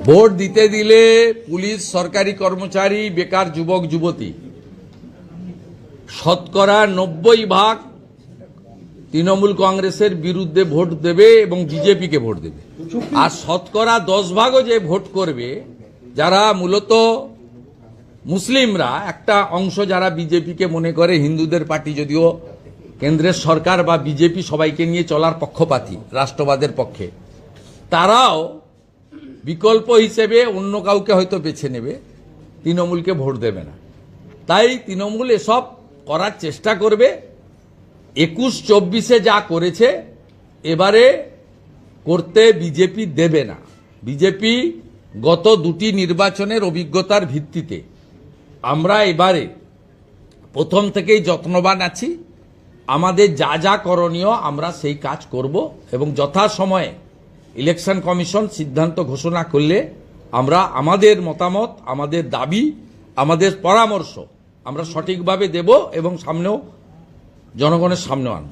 Vote দিতে দিলে police, সরকারি কর্মচারী, বেকার যুবক যুবতী শতকরা 90% তৃণমূল কংগ্রেসের বিরুদ্ধে ভোট দেবে এবং বিজেপিকে ভোট দেবে। আর শতকরা 10% যে ভোট করবে, যারা মূলত মুসলিমরা, একটা অংশ যারা বিজেপিকে মনে করে হিন্দুদের পার্টি, যদিও কেন্দ্রের সরকার বা বিজেপি সবাইকে নিয়ে চলার পক্ষপাতী, রাষ্ট্রবাদের পক্ষে, তারাও বিকল্প হিসেবে অন্য কাউকে হয়তো বেছে নেবে, তৃণমূলকে ভোট দেবে না। তাই তৃণমূল এসব করার চেষ্টা করবে। 21-24 যা করেছে এবারে করতে বিজেপি দেবে না। বিজেপি গত দুটি নির্বাচনের অভিজ্ঞতার ভিত্তিতে আমরা এবারে প্রথম থেকেই যত্নবান আছি। আমাদের যা যা করণীয় আমরা সেই কাজ করব এবং যথাসময়ে ইলেকশন কমিশন সিদ্ধান্ত ঘোষণা করলে আমরা আমাদের মতামত, আমাদের দাবি, আমাদের পরামর্শ আমরা সঠিকভাবে দেব এবং সামনেও জনগণের সামনে আনব।